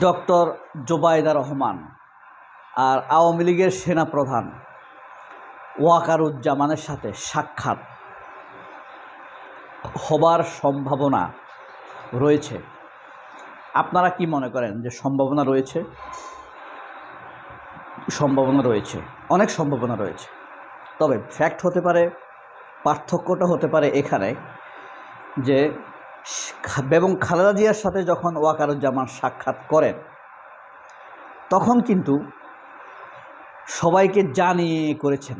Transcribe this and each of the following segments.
Doctor Zubaida Rahman আর আওয়ামী লীগের সেনাপ্রধান ওয়াকারুজ্জামানের সাথে সাক্ষাৎ হবার সম্ভাবনা রয়েছে। আপনারা কি মনে করেন যে সম্ভাবনা রয়েছে? সম্ভাবনা রয়েছে, অনেক সম্ভাবনা রয়েছে। তবে ফ্যাক্ট হতে পারে, পার্থক্যটা হতে পারে এখানে যে বেগম খালেদা জিয়ার সাথে যখন ওয়াকারুজ্জামান সাক্ষাৎ করেন তখন কিন্তু সবাইকে জানিয়ে করেছেন,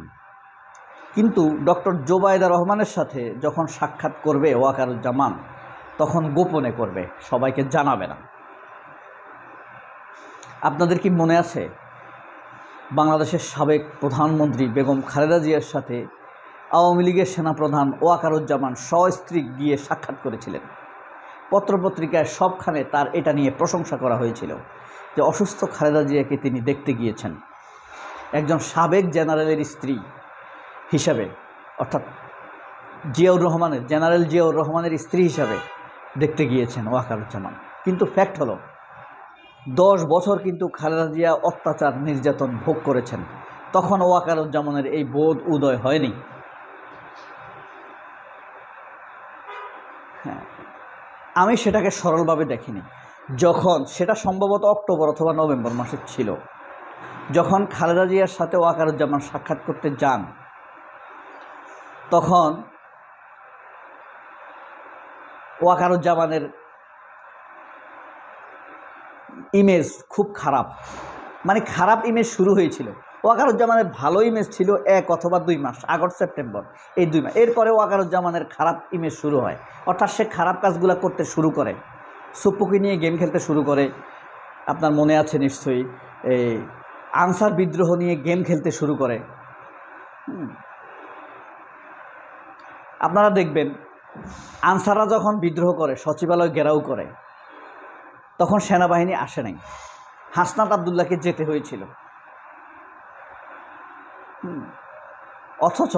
কিন্তু ডক্টর জোবায়দা রহমানের সাথে যখন সাক্ষাৎ করবে ওয়াকারুজ্জামান তখন গোপনে করবে, সবাইকে জানাবে না। আপনাদের কি মনে আছে বাংলাদেশের সাবেক প্রধানমন্ত্রী বেগম খালেদা জিয়ার সাথে আওয়ামী লীগের সেনাপ্রধান ওয়াকারুজ্জামান সস্ত্রী গিয়ে সাক্ষাৎ করেছিলেন? পত্রপত্রিকায় সবখানে তার এটা নিয়ে প্রশংসা করা হয়েছিল যে অসুস্থ খালেদা জিয়াকে তিনি দেখতে গিয়েছেন। একজন সাবেক জেনারেলের স্ত্রী হিসাবে, অর্থাৎ জেনারেল জিয়াউর রহমানের স্ত্রী হিসাবে দেখতে গিয়েছেন ওয়াকারুজ্জামান। কিন্তু ফ্যাক্ট হলো 10 বছর কিন্তু খালেদা জিয়া অত্যাচার নির্যাতন ভোগ করেছেন, তখন ওয়াকারুজ্জামানের এই বোধ উদয় হয়নি। হ্যাঁ, আমি সেটাকে সরলভাবে দেখিনি। যখন সেটা সম্ভবত অক্টোবর অথবা নভেম্বর মাসে ছিল, যখন খালেদা জিয়ার সাথে ওয়াকারুজ্জামান সাক্ষাৎ করতে যান তখন ওয়াকারুজ্জামানের ইমেজ খুব খারাপ, মানে খারাপ ইমেজ শুরু হয়েছিল। ওয়াকারুজ্জামানের ভালো ইমেজ ছিল 1 অথবা 2 মাস, আগস্ট সেপ্টেম্বর, এই 2 মাস। এরপরে ওয়াকারুজ্জামানের খারাপ ইমেজ শুরু হয়, অর্থাৎ সে খারাপ কাজগুলো করতে শুরু করে, সুপ্পুকে নিয়ে গেম খেলতে শুরু করে। আপনার মনে আছে নিশ্চয়ই, এই আনসার বিদ্রোহ নিয়ে গেম খেলতে শুরু করে। আপনারা দেখবেন আনসাররা যখন বিদ্রোহ করে, সচিবালয় ঘেরাও করে, তখন সেনাবাহিনী আসে নাই, হাসনাত আবদুল্লাহকে যেতে হয়েছিল। অথচ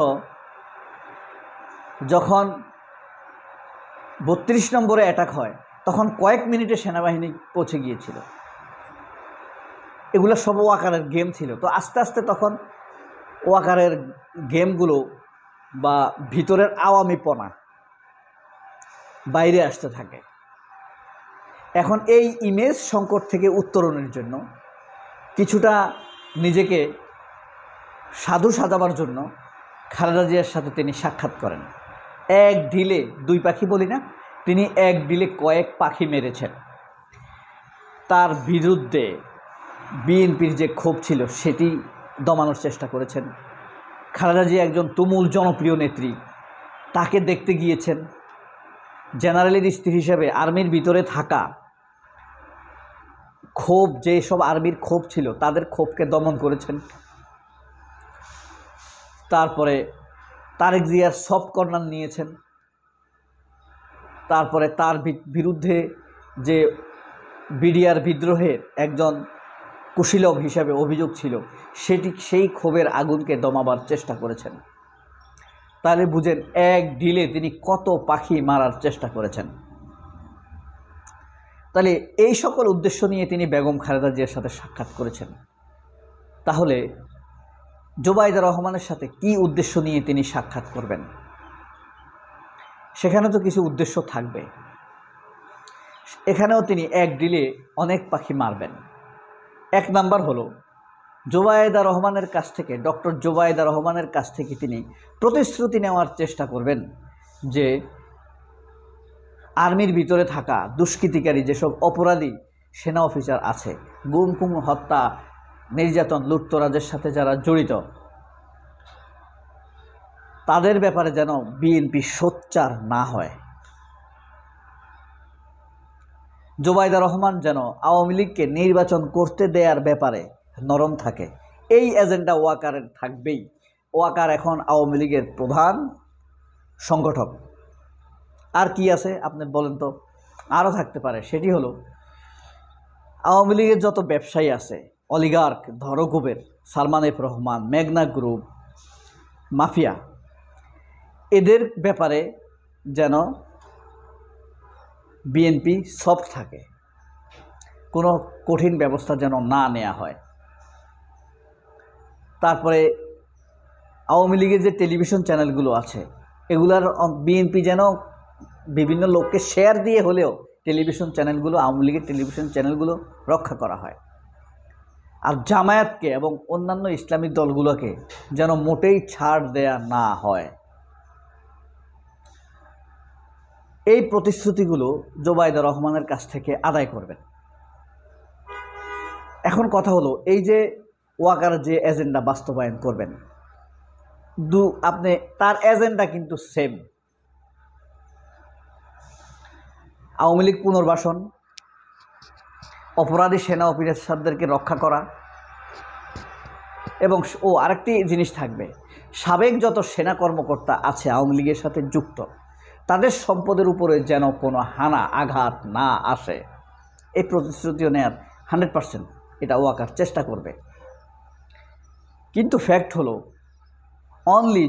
যখন 32 নম্বরে অ্যাটাক হয় তখন কয়েক মিনিটে সেনাবাহিনী পৌঁছে গিয়েছিল। এগুলো সব ওয়াকারের গেম ছিল। তো আস্তে আস্তে তখন ওয়াকারের গেমগুলো বা ভিতরের আওয়ামীপনা বাইরে আসতে থাকে। এখন এই ইমেজ সংকট থেকে উত্তরণের জন্য, কিছুটা নিজেকে সাধু সাজাবার জন্য খালেদা জিয়ার সাথে তিনি সাক্ষাৎ করেন। এক ঢিলে 2 পাখি বলি না, তিনি এক ঢিলে কয়েক পাখি মেরেছেন। তার বিরুদ্ধে বিএনপির যে ক্ষোভ ছিল সেটি দমানোর চেষ্টা করেছেন। খালেদা জিয়া একজন তুমুল জনপ্রিয় নেত্রী, তাকে দেখতে গিয়েছেন। জেনারেলের স্ত্রী হিসেবে আর্মির ভিতরে থাকা ক্ষোভ, যেসব আর্মির ক্ষোভ ছিল তাদের ক্ষোভকে দমন করেছেন। তারপরে তারেক জিয়ার সফট কর্নার নিয়েছেন। তারপরে তার বিরুদ্ধে যে বিডিআর বিদ্রোহের একজন কুশীলব হিসাবে অভিযোগ ছিল, সেই ক্ষোভের আগুনকে দমাবার চেষ্টা করেছেন। তাহলে বুঝেন এক ঢিলে তিনি কত পাখি মারার চেষ্টা করেছেন। তাহলে এই সকল উদ্দেশ্য নিয়ে তিনি বেগম খালেদা জিয়ার সাথে সাক্ষাৎ করেছেন। তাহলে জোবায়দা রহমানের সাথে কি উদ্দেশ্য নিয়ে তিনি সাক্ষাৎ করবেন? সেখানে তো কিছু উদ্দেশ্য থাকবে। এখানেও তিনি এক ঢিলে অনেক পাখি মারবেন। 1 নাম্বার হলো জোবায়দা রহমানের কাছ থেকে, ডক্টর জোবায়দা রহমানের কাছ থেকে তিনি প্রতিশ্রুতি নেওয়ার চেষ্টা করবেন যে আর্মির ভিতরে থাকা দুষ্কৃতিকারী যেসব অপরাধী সেনা অফিসার আছে, গুম খুন, হত্যা, নির্যাতন, লুটতরাজের সাথে যারা জড়িত, তাদের ব্যাপারে যেন বিএনপি সোচ্চার না হয়। জোবায়দা রহমান যেন আওয়ামী লীগকে নির্বাচন করতে দেওয়ার ব্যাপারে নরম থাকে, এই এজেন্ডা ওয়াকারের থাকবেই। ওয়াকার এখন আওয়ামী লীগের প্রধান সংগঠক। আর কি আছে আপনি বলেন তো? আরও থাকতে পারে। সেটি হলো আওয়ামী লীগের যত ব্যবসায়ী আছে, অলিগার্ক, ধরকুবের, সালমান এফ রহমান, মেঘনা গ্রুপ, মাফিয়া, এদের ব্যাপারে যেন বিএনপি সফট থাকে, কোনো কঠিন ব্যবস্থা যেন না নেওয়া হয়। তারপরে আওয়ামী লীগের যে টেলিভিশন চ্যানেলগুলো আছে এগুলার বিএনপি যেন বিভিন্ন লোককে শেয়ার দিয়ে হলেও টেলিভিশন চ্যানেলগুলো, আওয়ামী লীগের টেলিভিশন চ্যানেলগুলো রক্ষা করা হয়। আর জামায়াতকে এবং অন্যান্য ইসলামিক দলগুলোকে যেন মোটেই ছাড় দেয়া না হয়। এই প্রতিশ্রুতিগুলো জোবাইদা রহমানের কাছ থেকে আদায় করবেন। এখন কথা হলো, এই যে ওয়াকার যে এজেন্ডা বাস্তবায়ন করবেন, আপনি তার এজেন্ডা কিন্তু সেম। আওয়ামী লীগ পুনর্বাসন, অপরাধী সেনা অফিসারদেরকে রক্ষা করা, এবং আরেকটি জিনিস থাকবে, সাবেক যত সেনা কর্মকর্তা আছে আওয়ামী লীগের সাথে যুক্ত, তাদের সম্পদের উপরে যেন কোনো হানা আঘাত না আসে, এই প্রতিশ্রুতিও নেয়ার 100% এটা ওয়াকার চেষ্টা করবে। কিন্তু ফ্যাক্ট হলো, only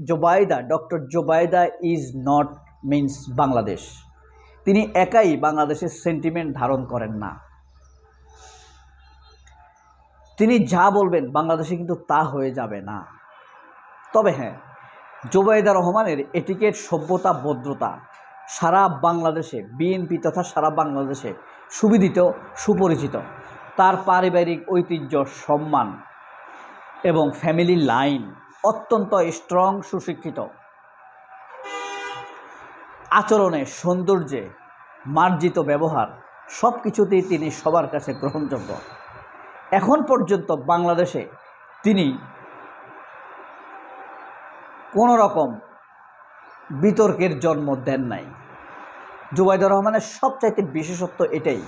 Zubaida, doctor Zubaida is not means Bangladesh. তিনি একাই বাংলাদেশের সেন্টিমেন্ট ধারণ করেন না। তিনি যা বলবেন বাংলাদেশে কিন্তু তা হয়ে যাবে না। তবে হ্যাঁ, জোবাইদা রহমানের এটিকেট, সভ্যতা, ভদ্রতা সারা বাংলাদেশে, বিএনপি তথা সারা বাংলাদেশে সুবিদিত, সুপরিচিত। তার পারিবারিক ঐতিহ্য, সম্মান এবং ফ্যামিলি লাইন অত্যন্ত স্ট্রং, সুশিক্ষিত, আচরণে, সৌন্দর্যে, মার্জিত ব্যবহার সব কিছুতেই তিনি সবার কাছে গ্রহণযোগ্য। এখন পর্যন্ত বাংলাদেশে তিনি কোনো রকম বিতর্কের জন্ম দেন নাই। জোবাইদা রহমানের সবচাইতে বিশেষত্ব এটাই,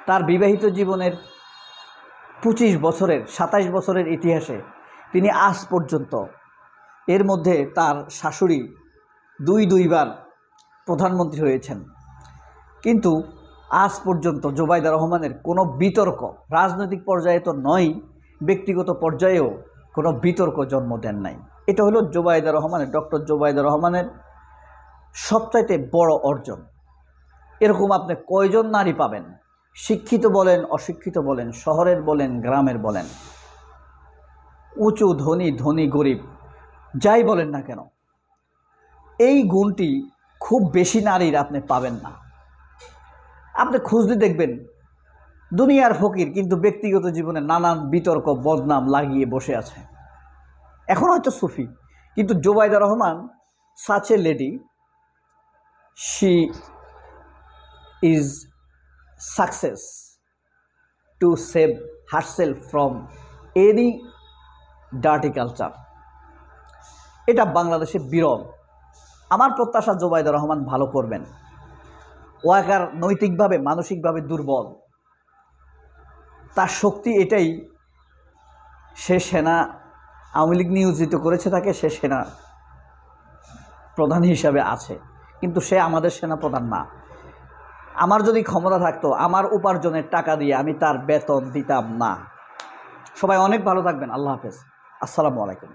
তার বিবাহিত জীবনের 27 বছরের ইতিহাসে তিনি আজ পর্যন্ত, এর মধ্যে তার শাশুড়ি দুইবার প্রধানমন্ত্রী হয়েছেন, কিন্তু আজ পর্যন্ত জোবাইদা রহমানের কোনো বিতর্ক, রাজনৈতিক পর্যায়ে তো নয়, ব্যক্তিগত পর্যায়েও কোনো বিতর্ক জন্ম দেন নাই। এটা হলো জোবাইদা রহমানের, ডক্টর জোবাইদা রহমানের সবচাইতে বড় অর্জন। এরকম আপনি কয়জন নারী পাবেন, শিক্ষিত বলেন, অশিক্ষিত বলেন, শহরের বলেন, গ্রামের বলেন, উঁচু ধনী গরিব, যাই বলেন না কেন, এই গুণটি খুব বেশি নারীর আপনি পাবেন না। আপনি খুঁজলে দেখবেন দুনিয়ার ফকির, কিন্তু ব্যক্তিগত জীবনে নানান বিতর্ক, বদনাম লাগিয়ে বসে আছে। এখন হয়তো সুফি, কিন্তু Zubaida Rahman such a lady, she is success to save herself from any dirty culture. এটা বাংলাদেশে বিরল। আমার প্রত্যাশা জোবাইদা রহমান ভালো করবেন। ওয়াকার নৈতিকভাবে, মানসিকভাবে দুর্বল, তার শক্তি এটাই, সে সেনা, আওয়ামী লীগ নিয়োজিত করেছে তাকে, সে সেনা প্রধান হিসাবে আছে, কিন্তু সে আমাদের সেনা প্রধান না। আমার যদি ক্ষমতা থাকতো, আমার উপার্জনের টাকা দিয়ে আমি তার বেতন দিতাম না। সবাই অনেক ভালো থাকবেন। আল্লাহ হাফেজ। আসসালামু আলাইকুম।